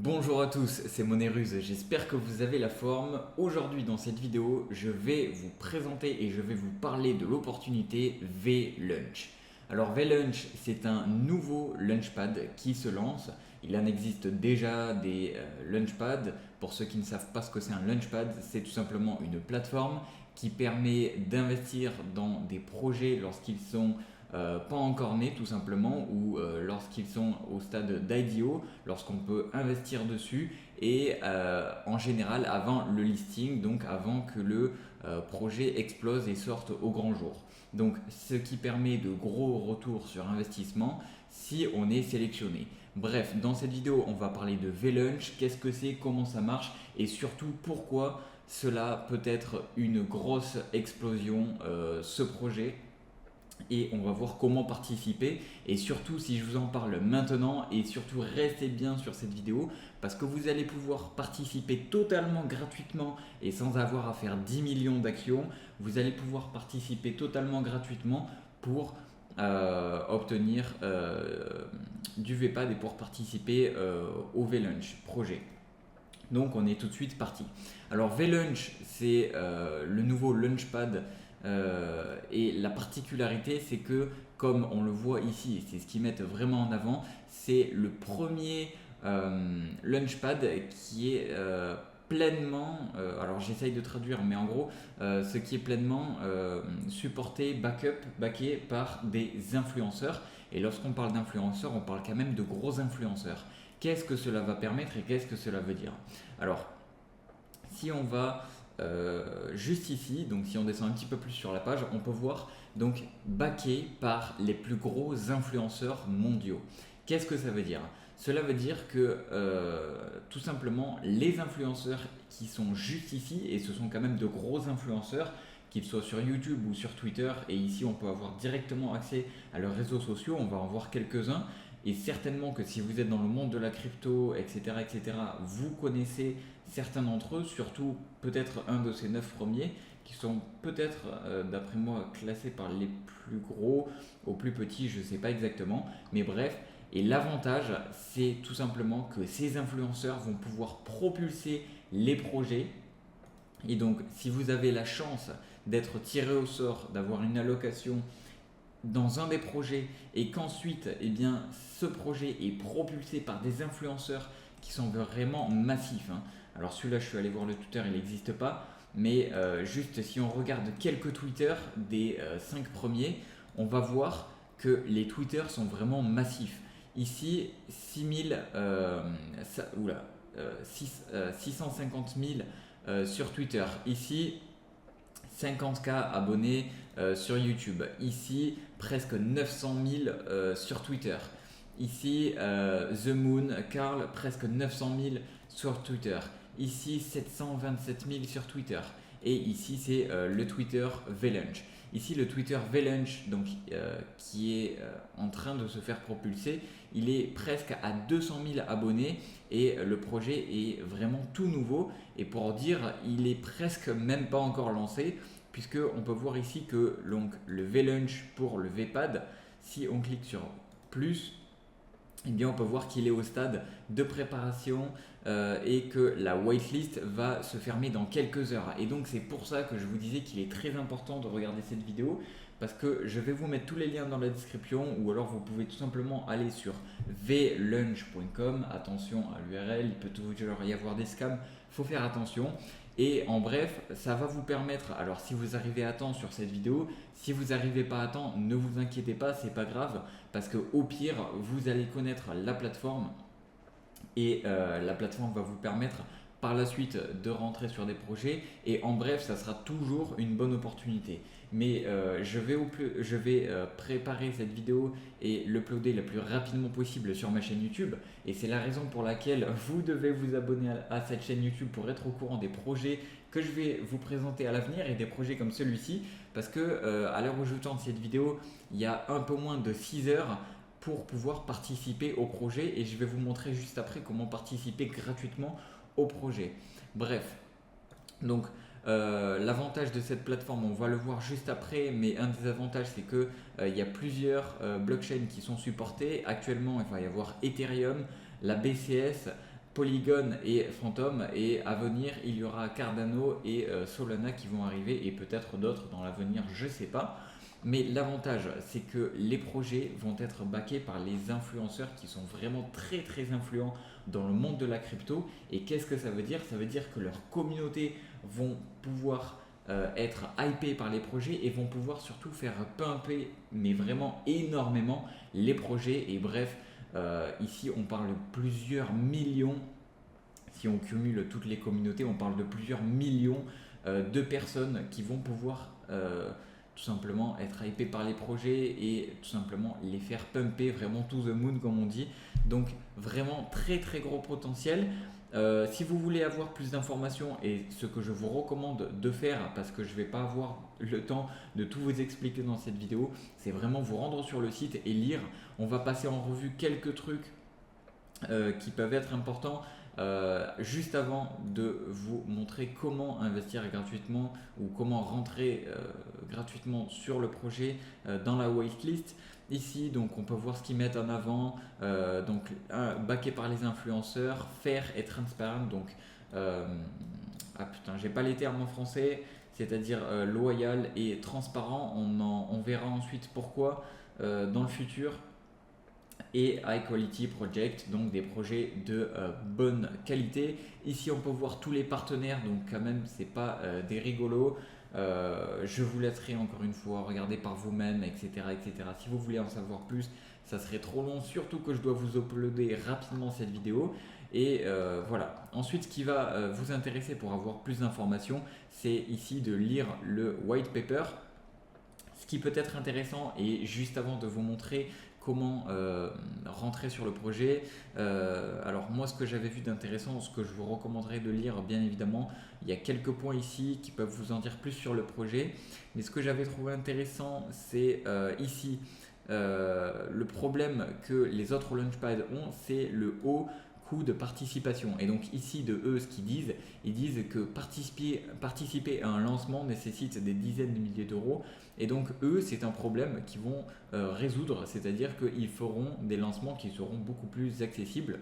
Bonjour à tous, c'est Monéruse, j'espère que vous avez la forme. Aujourd'hui dans cette vidéo, je vais vous présenter et je vais vous parler de l'opportunité V-Lunch. Alors V-Lunch, c'est un nouveau Lunchpad qui se lance. Il en existe déjà des Lunchpads. Pour ceux qui ne savent pas ce que c'est un Lunchpad, c'est tout simplement une plateforme qui permet d'investir dans des projets lorsqu'ils sont pas encore nés tout simplement ou lorsqu'ils sont au stade d'IDO, lorsqu'on peut investir dessus et en général avant le listing, donc avant que le projet explose et sorte au grand jour. Donc ce qui permet de gros retours sur investissement si on est sélectionné. Bref, dans cette vidéo, on va parler de V-Lunch, qu'est-ce que c'est, comment ça marche et surtout pourquoi cela peut être une grosse explosion, ce projet. Et on va voir comment participer et surtout si je vous en parle maintenant et surtout restez bien sur cette vidéo parce que vous allez pouvoir participer totalement gratuitement et sans avoir à faire 10 millions d'actions, vous allez pouvoir participer totalement gratuitement pour obtenir du VPAD et pour participer au V-Lunch projet. Donc on est tout de suite parti. Alors V-Lunch c'est le nouveau Lunchpad. Et la particularité, c'est que, comme on le voit ici, et c'est ce qu'ils mettent vraiment en avant, c'est le premier Launchpad qui est pleinement, alors j'essaye de traduire, mais en gros, ce qui est pleinement supporté, backé par des influenceurs. Et lorsqu'on parle d'influenceurs, on parle quand même de gros influenceurs. Qu'est-ce que cela va permettre et qu'est-ce que cela veut dire? Alors, si on va juste ici, donc si on descend un petit peu plus sur la page, on peut voir donc backé par les plus gros influenceurs mondiaux. Qu'est-ce que ça veut dire? Cela veut dire que tout simplement les influenceurs qui sont juste ici, et ce sont quand même de gros influenceurs, qu'ils soient sur YouTube ou sur Twitter, et ici on peut avoir directement accès à leurs réseaux sociaux, on va en voir quelques-uns. Et certainement que si vous êtes dans le monde de la crypto, etc., vous connaissez certains d'entre eux, surtout peut-être un de ces 9 premiers, qui sont peut-être, d'après moi, classés par les plus gros aux plus petits, je ne sais pas exactement. Mais bref, et l'avantage, c'est tout simplement que ces influenceurs vont pouvoir propulser les projets. Et donc, si vous avez la chance d'être tiré au sort, d'avoir une allocation dans un des projets et qu'ensuite eh bien, ce projet est propulsé par des influenceurs qui sont vraiment massifs. Hein. Alors celui-là, je suis allé voir le Twitter, il n'existe pas, mais juste si on regarde quelques Twitter des 5 premiers, on va voir que les Twitter sont vraiment massifs. Ici, 650 000 sur Twitter. Ici, 50K abonnés sur YouTube. Ici, presque 900 000 sur Twitter. Ici, The Moon, Carl, presque 900 000 sur Twitter. Ici, 727 000 sur Twitter. Et ici, c'est le Twitter V-Lunch. Ici, le Twitter V-Lunch, donc, qui est en train de se faire propulser, il est presque à 200 000 abonnés et le projet est vraiment tout nouveau. Et pour dire, il est presque même pas encore lancé, puisque on peut voir ici que donc, le V-Lunch pour le VPAD, si on clique sur plus, eh bien on peut voir qu'il est au stade de préparation et que la waitlist va se fermer dans quelques heures. Et donc c'est pour ça que je vous disais qu'il est très important de regarder cette vidéo parce que je vais vous mettre tous les liens dans la description ou alors vous pouvez tout simplement aller sur vlunch.com. Attention à l'URL, il peut toujours y avoir des scams, il faut faire attention. Et en bref, ça va vous permettre, alors si vous arrivez à temps sur cette vidéo, si vous n'arrivez pas à temps, ne vous inquiétez pas, c'est pas grave, parce que au pire, vous allez connaître la plateforme et la plateforme va vous permettre par la suite de rentrer sur des projets et en bref, ça sera toujours une bonne opportunité. Mais je vais préparer cette vidéo et l'uploader le plus rapidement possible sur ma chaîne YouTube et c'est la raison pour laquelle vous devez vous abonner à cette chaîne YouTube pour être au courant des projets que je vais vous présenter à l'avenir et des projets comme celui-ci parce que à l'heure où je tourne cette vidéo, il y a un peu moins de 6 heures pour pouvoir participer au projet et je vais vous montrer juste après comment participer gratuitement au projet. Bref, donc l'avantage de cette plateforme, on va le voir juste après, mais un des avantages c'est que il y a plusieurs blockchains qui sont supportées. Actuellement, il va y avoir Ethereum, la BCS, Polygon et Phantom, et à venir il y aura Cardano et Solana qui vont arriver, et peut-être d'autres dans l'avenir, je sais pas. Mais l'avantage, c'est que les projets vont être backés par les influenceurs qui sont vraiment très très influents dans le monde de la crypto. Et qu'est-ce que ça veut dire? Ça veut dire que leur communauté vont pouvoir être hypés par les projets et vont pouvoir surtout faire pumper, mais vraiment énormément, les projets. Et bref, ici on parle de plusieurs millions. Si on cumule toutes les communautés, on parle de plusieurs millions de personnes qui vont pouvoir tout simplement être hypées par les projets et tout simplement les faire pumper vraiment to the moon comme on dit. Donc vraiment très très gros potentiel. Si vous voulez avoir plus d'informations, et ce que je vous recommande de faire, parce que je ne vais pas avoir le temps de tout vous expliquer dans cette vidéo, c'est vraiment vous rendre sur le site et lire. On va passer en revue quelques trucs qui peuvent être importants. Juste avant de vous montrer comment investir gratuitement ou comment rentrer gratuitement sur le projet dans la waitlist. Ici, donc, on peut voir ce qu'ils mettent en avant. Donc, backé par les influenceurs, fair et transparent. Donc, ah putain, j'ai pas les termes en français, c'est-à-dire loyal et transparent. On verra ensuite pourquoi dans le futur. Et high quality project, donc des projets de bonne qualité. Ici on peut voir tous les partenaires, donc quand même c'est pas des rigolos. Je vous laisserai encore une fois regarder par vous-même, etc., etc. Si vous voulez en savoir plus, ça serait trop long, surtout que je dois vous uploader rapidement cette vidéo. Et voilà. Ensuite, ce qui va vous intéresser pour avoir plus d'informations, c'est ici de lire le white paper. Ce qui peut être intéressant, et juste avant de vous montrer comment rentrer sur le projet. Alors moi, ce que j'avais vu d'intéressant, ce que je vous recommanderais de lire, bien évidemment, il y a quelques points ici qui peuvent vous en dire plus sur le projet. Mais ce que j'avais trouvé intéressant, c'est ici le problème que les autres Launchpad ont, c'est le haut coût de participation. Et donc ici, de eux, ce qu'ils disent, ils disent que participer à un lancement nécessite des dizaines de milliers d'euros. Et donc eux, c'est un problème qu'ils vont résoudre, c'est-à-dire qu'ils feront des lancements qui seront beaucoup plus accessibles.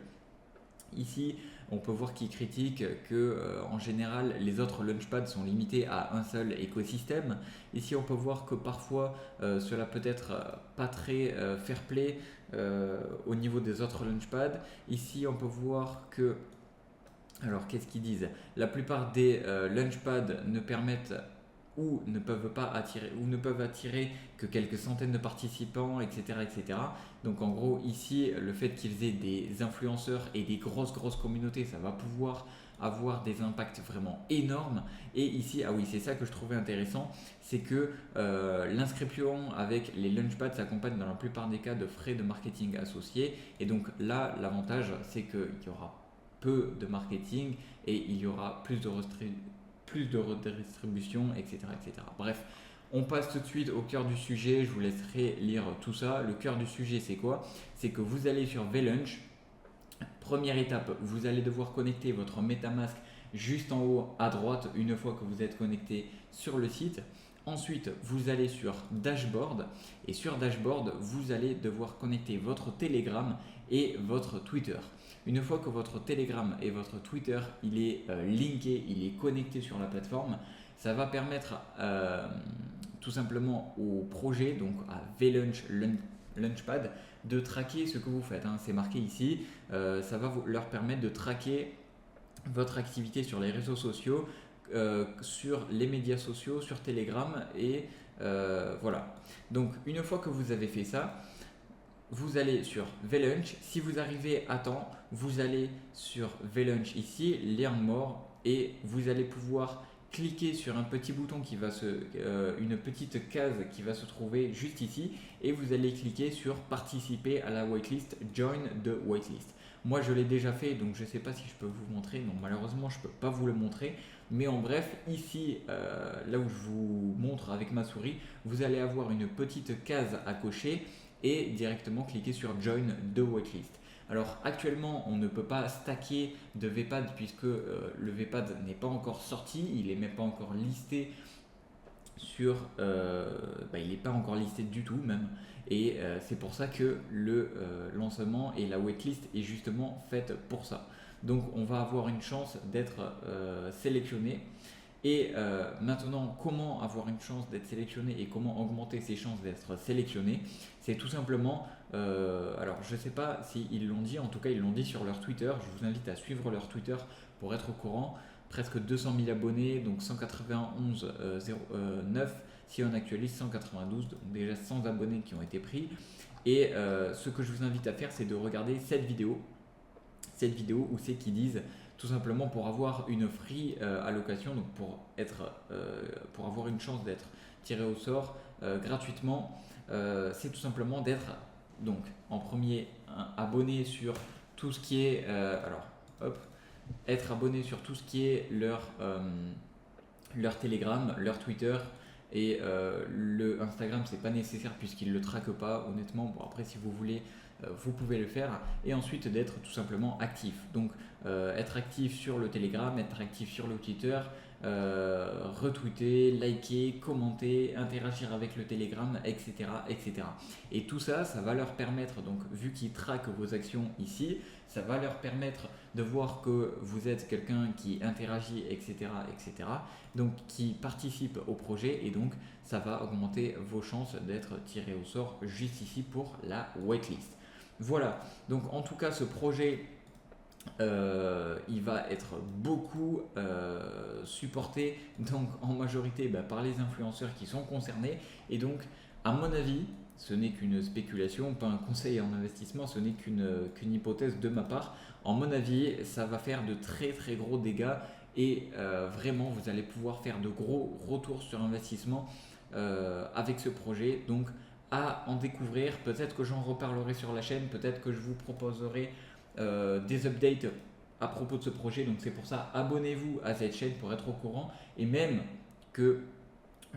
Ici, on peut voir qu'ils critiquent que en général, les autres launchpads sont limités à un seul écosystème. Ici, on peut voir que parfois, cela peut être pas très fair play au niveau des autres launchpads. Ici, on peut voir que, alors qu'est-ce qu'ils disent? La plupart des launchpads ne permettent ou ne peuvent pas attirer ou ne peuvent attirer que quelques centaines de participants, etc., etc. Donc en gros ici, le fait qu'ils aient des influenceurs et des grosses communautés, ça va pouvoir avoir des impacts vraiment énormes. Et ici, ah oui, c'est ça que je trouvais intéressant, c'est que l'inscription avec les launchpads s'accompagne dans la plupart des cas de frais de marketing associés. Et donc là, l'avantage, c'est qu'il y aura peu de marketing et il y aura plus de redistribution, etc., etc. Bref, on passe tout de suite au cœur du sujet. Je vous laisserai lire tout ça. Le cœur du sujet, c'est quoi? C'est que vous allez sur VLunch. Première étape, vous allez devoir connecter votre MetaMask juste en haut à droite une fois que vous êtes connecté sur le site. Ensuite, vous allez sur Dashboard et sur Dashboard, vous allez devoir connecter votre Telegram et votre Twitter. Une fois que votre Telegram et votre Twitter il est linké, il est connecté sur la plateforme, ça va permettre tout simplement au projet, donc à VLunch Launchpad, de traquer ce que vous faites. Hein. C'est marqué ici, ça va leur permettre de traquer votre activité sur les réseaux sociaux, sur les médias sociaux, sur Telegram et voilà. Donc une fois que vous avez fait ça, vous allez sur VLunch. Si vous arrivez à temps, vous allez sur VLunch ici, Learn More, et vous allez pouvoir cliquer sur un petit bouton qui va une petite case qui va se trouver juste ici, et vous allez cliquer sur participer à la waitlist, join the waitlist. Moi je l'ai déjà fait, donc je ne sais pas si je peux vous montrer. Non, malheureusement je ne peux pas vous le montrer, mais en bref, ici là où je vous montre avec ma souris, vous allez avoir une petite case à cocher et directement cliquer sur Join the Waitlist. Alors actuellement, on ne peut pas stacker de VPAD puisque le VPAD n'est pas encore sorti, il n'est même pas encore listé sur, il n'est pas encore listé du tout même, et c'est pour ça que le lancement et la waitlist est justement faite pour ça. Donc on va avoir une chance d'être sélectionné. Et maintenant, comment avoir une chance d'être sélectionné et comment augmenter ses chances d'être sélectionné? C'est tout simplement, alors je ne sais pas s'ils l'ont dit, en tout cas ils l'ont dit sur leur Twitter. Je vous invite à suivre leur Twitter pour être au courant. Presque 200 000 abonnés, donc 191,09. Si on actualise, 192, donc déjà 100 abonnés qui ont été pris. Et ce que je vous invite à faire, c'est de regarder cette vidéo où c'est qu'ils disent tout simplement pour avoir une free allocation, donc pour avoir une chance d'être tiré au sort gratuitement, c'est tout simplement d'être donc en premier abonné sur tout ce qui est être abonné sur tout ce qui est leur Telegram, leur Twitter. Et le Instagram, c'est pas nécessaire puisqu'ils le traquent pas, honnêtement. Bon, après, si vous voulez, vous pouvez le faire. Et ensuite, d'être tout simplement actif. Donc, être actif sur le Telegram, être actif sur le Twitter, retweeter, liker, commenter, interagir avec le Telegram, etc., etc. Et tout ça, ça va leur permettre, donc vu qu'ils traquent vos actions ici, ça va leur permettre de voir que vous êtes quelqu'un qui interagit, etc., etc., donc qui participe au projet, et donc ça va augmenter vos chances d'être tiré au sort juste ici pour la waitlist. Voilà, donc en tout cas ce projet il va être beaucoup supporté donc en majorité par les influenceurs qui sont concernés, et donc à mon avis ce n'est qu'une spéculation, pas un conseil en investissement, ce n'est qu'une hypothèse de ma part. En mon avis, ça va faire de très très gros dégâts et vraiment vous allez pouvoir faire de gros retours sur investissement avec ce projet. Donc à en découvrir, peut-être que j'en reparlerai sur la chaîne, peut-être que je vous proposerai des updates à propos de ce projet. Donc c'est pour ça, abonnez-vous à cette chaîne pour être au courant, et même que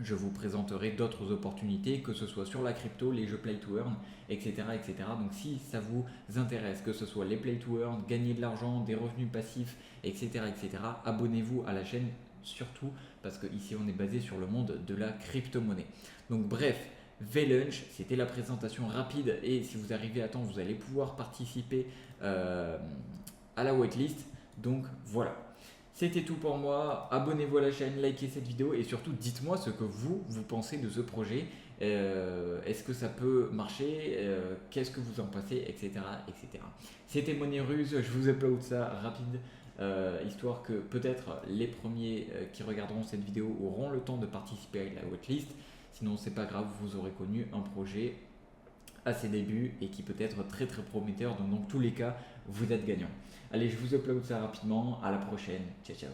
je vous présenterai d'autres opportunités, que ce soit sur la crypto, les jeux play to earn, etc., etc. Donc si ça vous intéresse, que ce soit les play to earn, gagner de l'argent, des revenus passifs, etc., etc., abonnez-vous à la chaîne, surtout parce que ici on est basé sur le monde de la crypto-monnaie. Donc bref, VLunch, c'était la présentation rapide, et si vous arrivez à temps, vous allez pouvoir participer à la waitlist. Donc voilà. C'était tout pour moi. Abonnez-vous à la chaîne, likez cette vidéo, et surtout dites-moi ce que vous pensez de ce projet. Est-ce que ça peut marcher, qu'est-ce que vous en pensez, etc., etc. C'était Money Ruse, je vous upload ça rapide, histoire que peut-être les premiers qui regarderont cette vidéo auront le temps de participer à la waitlist. Sinon c'est pas grave, vous aurez connu un projet à ses débuts et qui peut être très très prometteur. Donc dans tous les cas, vous êtes gagnant. Allez, je vous upload ça rapidement. À la prochaine. Ciao ciao.